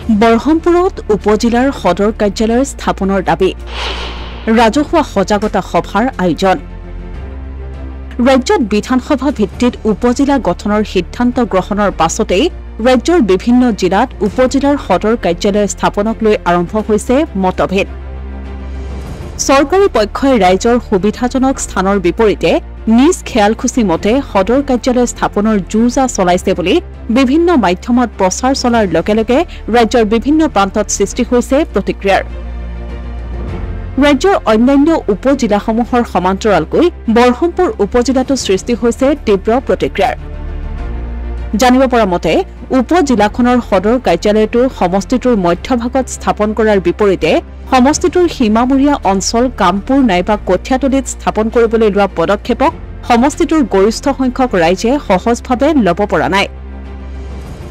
বৰহমপুৰত উপজিলাৰ সদৰ কাৰ্যালয় স্থাপনৰ দাবী ৰাজহুৱা সজাগতা সভাৰ আয়োজন ৰাজ্যত বিধানসভা ভিত্তিত উপজিলা গঠনৰ সিদ্ধান্ত গ্ৰহণৰ পাছতেই ৰাজ্যৰ বিভিন্ন জিলাত উপজিলাৰ সদৰ কাৰ্যালয় স্থাপনক লৈ আৰম্ভ হৈছে মতভেদ চৰকাৰী পক্ষই ৰাইজৰ সুবিধাজনক স্থানৰ বিপৰীতে নিজ খেয়ালখুচি মতে সদৰ কাৰ্যালয় স্থাপনৰ যুঁজা চলাইছে বুলি বিভিন্ন মাধ্যমত প্ৰচাৰ চলাৰ লগে লগে ৰাজ্যৰ বিভিন্ন প্ৰান্তত সৃষ্টি হৈছে প্ৰতিক্ৰিয়াৰ ৰাজ্যৰ অন্যান্য উপজিলাসমূহৰ সমান্তৰালকৈ বৰহমপুৰ উপজিলাতো সৃষ্টি হৈছে তীব্ৰ প্ৰতিক্ৰিয়াৰ জানিব পৰা মতে উপজিলাখনৰ সদৰ কাৰ্যালয়টো সমষ্টিটোৰ মধ্যভাগত স্থাপন কৰাৰ বিপৰীতে সমষ্টিটোৰ সীমামূৰীয়া অঞ্চল কামপুৰ নাইবা কঠীয়াতলিত স্থাপন কৰিবলৈ লোৱা পদক্ষেপক সমষ্টিটোৰ গৰিষ্ঠ সংখ্যক ৰাইজে সহজভাৱে ল'ব পৰা নাই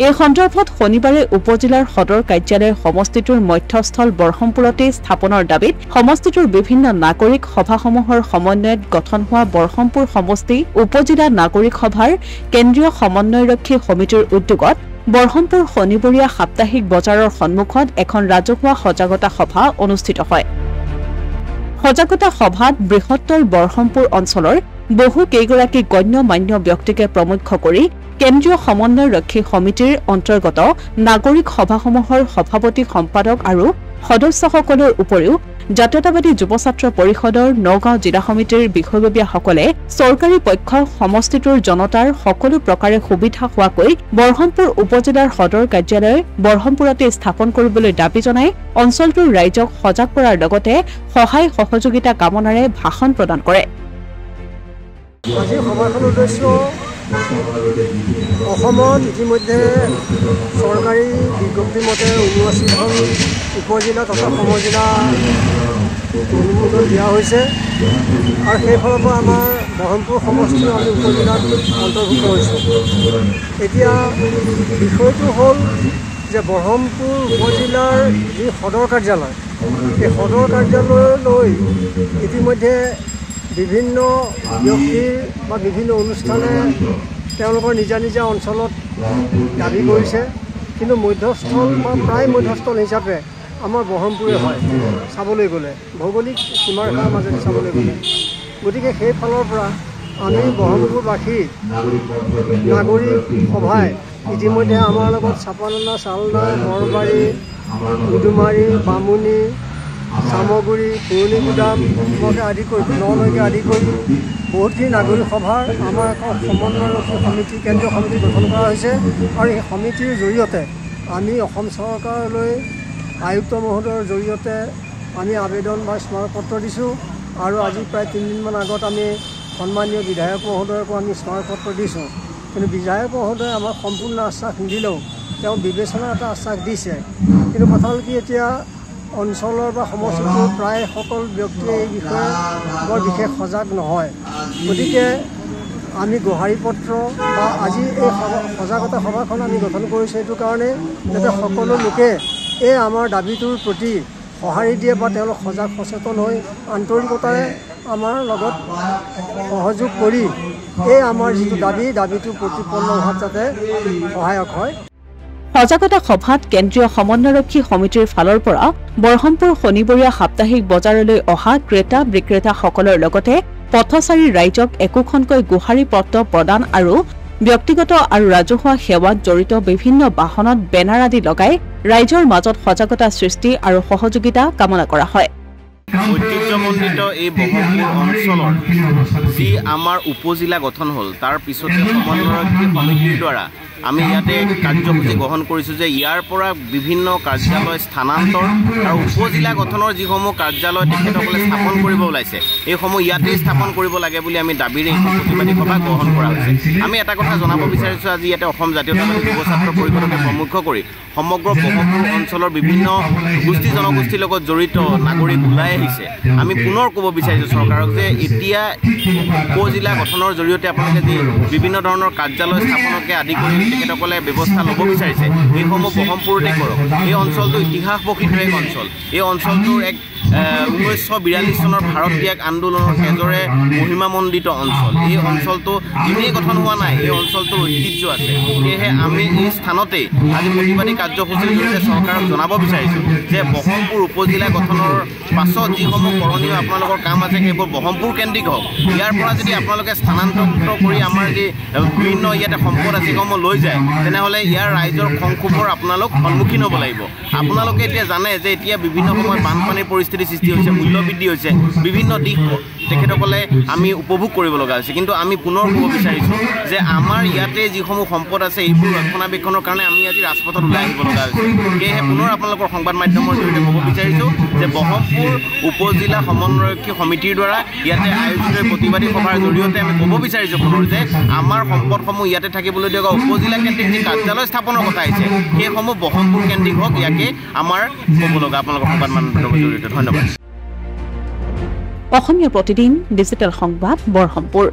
এই সন্দৰ্ভত শনিবাৰে উপজিলাৰ সদৰ কাৰ্যালয় সমষ্টিটোৰ মধ্যস্থল বৰহমপুৰতে স্থাপনৰ দাবীত সমষ্টিটোৰ বিভিন্ন নাগৰিক সভাসমূহৰ সমন্বয়ত গঠন হোৱা বৰহমপুৰ সমষ্টি উপজিলা নাগৰিক সভাৰ কেন্দ্ৰীয় সমন্বয়ৰক্ষী সমিতিৰ উদ্যোগত বৰহমপুৰ শনিবৰীয়া সাপ্তাহিক বজাৰৰ সন্মুখত এখন ৰাজহুৱা সজাগতা সভা অনুষ্ঠিত হয় সজাগতা সভাত বৃহত্তৰ বৰহমপুৰ অঞ্চলৰ বহু কেইগৰাকী গণ্যমান্য ব্যক্তিকে প্ৰমুখ্য কৰি কেন্দ্ৰীয় সমন্বয়ৰক্ষী সমিতিৰ অন্তৰ্গত নাগৰিক সভাসমূহৰ সভাপতি সম্পাদক আৰু সদস্যসকলৰ উপৰিও জাতীয়তাবাদী যুৱ ছাত্ৰ পৰিষদৰ নগাঁও জিলা সমিতিৰ বিষয়ববীয়াসকলে চৰকাৰী পক্ষ সমষ্টিটোৰ জনতাৰ সকলো প্ৰকাৰে সুবিধা হোৱাকৈ বৰহমপুৰ উপজিলাৰ সদৰ কাৰ্যালয় বৰহমপুৰতে স্থাপন কৰিবলৈ দাবী জনাই অঞ্চলটোৰ ৰাইজক সজাগ কৰাৰ লগতে সহায় সহযোগিতা কামনাৰে ভাষণ প্ৰদান কৰে আজি সভাখনৰ উদ্দেশ্য অসমত ইতিমধ্যে চৰকাৰী বিজ্ঞপ্তি মতে ৭৯খন উপজিলা তথা সমজিলা অনুমোদন দিয়া হৈছে আৰু সেইফালৰ পৰা আমাৰ বৰহমপুৰ সমষ্টি আমি উপজিলাত অন্তৰ্ভুক্ত হৈছোঁ এতিয়া বিষয়টো হ'ল যে বৰহমপুৰ উপজিলাৰ যি সদৰ কাৰ্যালয় এই সদৰ কাৰ্যালয়লৈ ইতিমধ্যে বিভিন্ন ব্যক্তিৰ বা বিভিন্ন অনুষ্ঠানে তেওঁলোকৰ নিজা নিজা অঞ্চলত দাবী কৰিছে কিন্তু মধ্যস্থল বা প্ৰায় মধ্যস্থল হিচাপে আমাৰ বৰহমপুৰে হয় চাবলৈ গ'লে ভৌগোলিক সীমাৰেখাৰ মাজেদি চাবলৈ গ'লে গতিকে সেইফালৰ পৰা আমি বৰহমপুৰবাসী নাগৰিক সভাই ইতিমধ্যে আমাৰ লগত চাপাননা চালনা বৰবাৰী উদুমাৰী বামুণী চামগুৰি পুৰণি গুদাম আদি কৰি নলৈকে আদি কৰি বহুতখিনি নাগৰিক সভাৰ আমাৰ এখন সমন্বয়ৰক্ষী সমিতি কেন্দ্ৰীয় সমিতি গঠন কৰা হৈছে আৰু এই সমিতিৰ জৰিয়তে আমি অসম চৰকাৰলৈ আয়ুক্ত মহোদয়ৰ জৰিয়তে আমি আবেদন বা স্মাৰকপত্ৰ দিছোঁ আৰু আজি প্ৰায় ৩ দিনমান আগত আমি সন্মানীয় বিধায়ক মহোদয়কো আমি স্মাৰকপত্ৰ দিছোঁ কিন্তু বিধায়ক মহোদয়ে আমাক সম্পূৰ্ণ আশ্বাস নিদিলেও তেওঁ বিবেচনাৰ এটা আশ্বাস দিছে কিন্তু কথা হ'ল কি এতিয়া অঞ্চলৰ বা সমষ্টিটোৰ প্ৰায় সকলো ব্যক্তিয়ে এই বিষয়ে বৰ বিশেষ সজাগ নহয় গতিকে আমি গোহাৰি পত্ৰ বা আজি এই সজাগতা সভাখন আমি গঠন কৰিছোঁ এইটো কাৰণে যাতে সকলো লোকে এই আমাৰ দাবীটোৰ প্ৰতি সঁহাৰি দিয়ে বা তেওঁলোক সজাগ সচেতন হৈ আন্তৰিকতাৰে আমাৰ লগত সহযোগ কৰি এই আমাৰ যিটো দাবীটো প্ৰতিপন্ন হোৱাত যাতে সহায়ক হয় সজাগতা সভাত কেন্দ্ৰীয় সমন্বয়ৰক্ষী সমিতিৰ ফালৰ পৰা বৰহমপুৰ শনিবৰীয়া সাপ্তাহিক বজাৰলৈ অহা ক্ৰেতা বিক্ৰেতাসকলৰ লগতে পথচাৰী ৰাইজক একোখনকৈ গোহাৰি পত্ৰ প্ৰদান আৰু ব্যক্তিগত আৰু ৰাজহুৱা সেৱাত জড়িত বিভিন্ন বাহনত বেনাৰ আদি লগাই ৰাইজৰ মাজত সজাগতা সৃষ্টি আৰু সহযোগিতা কামনা কৰা হয় ঐতিহ্যমণ্ডিত এই বৰহমপুৰ অঞ্চলৰ যি আমাৰ উপজিলা গঠন হ'ল তাৰ পিছতে সমন্বয়ৰক্ষী সমিতিৰ দ্বাৰা আমি ইয়াতে কাৰ্যসূচী গ্ৰহণ কৰিছোঁ যে ইয়াৰ পৰা বিভিন্ন কাৰ্যালয় স্থানান্তৰ আৰু উপজিলা গঠনৰ যিসমূহ কাৰ্যালয় তেখেতসকলে স্থাপন কৰিব ওলাইছে এইসমূহ ইয়াতেই স্থাপন কৰিব লাগে বুলি আমি দাবীৰে এই প্ৰতিবাদী সভা গ্ৰহণ কৰা হৈছে আমি এটা কথা জনাব বিচাৰিছোঁ আজি ইয়াতে অসম জাতীয়তাবাদী যুৱ ছাত্ৰ পৰিষদকে প্ৰমুখ্য কৰি সমগ্ৰ বৰহমপুৰ অঞ্চলৰ বিভিন্ন গোষ্ঠী জনগোষ্ঠীৰ লগত জড়িত নাগৰিক ওলাই আহিছে আমি পুনৰ ক'ব বিচাৰিছোঁ চৰকাৰক যে এতিয়া উপজিলা গঠনৰ জৰিয়তে আপোনালোকে যি বিভিন্ন ধৰণৰ কাৰ্যালয় স্থাপনকে আদি কৰি তেখেতসকলে ব্যৱস্থা ল'ব বিচাৰিছে এইসমূহ ব্ৰহ্মপুৰতে কৰক এই অঞ্চলটো ইতিহাস প্ৰসিদ্ধ এক অঞ্চল এই অঞ্চলটোৰ এক 1942 চনৰ ভাৰত ত্যাগ আন্দোলনৰ তেজৰে মহিমামণ্ডিত অঞ্চল এই অঞ্চলটো এনেই গঠন হোৱা নাই এই অঞ্চলটোৰ ঐতিহ্য আছে সেয়েহে আমি এই স্থানতেই আজি প্ৰতিবাদী কাৰ্যসূচীৰ জৰিয়তে চৰকাৰক জনাব বিচাৰিছোঁ যে ব্ৰহ্মপুৰ উপজিলা গঠনৰ পাছত যিসমূহ কৰণীয় আপোনালোকৰ কাম আছে সেইবোৰ ব্ৰহ্মপুৰ কেন্দ্ৰিক হওক ইয়াৰ পৰা যদি আপোনালোকে স্থানান্তৰিত কৰি আমাৰ যি বিভিন্ন ইয়াতে সম্পদ আছে সেইসমূহ লৈ যায় তেনেহ'লে ইয়াৰ ৰাইজৰ খংক্ষোভৰ আপোনালোক সন্মুখীন হ'ব লাগিব আপোনালোকে এতিয়া জানে যে এতিয়া বিভিন্ন সময়ত বানপানীৰ পৰিস্থিতি সৃষ্টি হৈছে মূল্য বৃদ্ধি হৈছে বিভিন্ন দিশ তেখেতসকলে আমি উপভোগ কৰিব লগা হৈছে কিন্তু আমি পুনৰ ক'ব বিচাৰিছোঁ যে আমাৰ ইয়াতে যিসমূহ সম্পদ আছে এইবোৰ ৰক্ষণাবেক্ষণৰ কাৰণে আমি আজি ৰাজপথত ওলাই আহিব লগা হৈছে সেয়েহে পুনৰ আপোনালোকৰ সংবাদ মাধ্যমৰ জৰিয়তে ক'ব বিচাৰিছোঁ যে ব্ৰহ্মপুৰ উপজিলা সমন্বয়ৰক্ষী সমিতিৰ দ্বাৰা ইয়াতে আয়োজিত প্ৰতিবাদী সভাৰ জৰিয়তে আমি ক'ব বিচাৰিছোঁ পুনৰ যে আমাৰ সম্পদসমূহ ইয়াতে থাকিবলৈ দিয়া উপজিলা কেন্দ্ৰিক যি কাৰ্যালয় স্থাপনৰ কথা আহিছে সেইসমূহ ব্ৰহ্মপুৰ কেন্দ্ৰিক হওক ইয়াকে আমাৰ ক'ব লগা আপোনালোকৰ সংবাদ মাধ্যমৰ জৰিয়তে ধন্যবাদ অসমীয়া প্ৰতিদিন ডিজিটেল সংবাদ বৰহমপুৰ।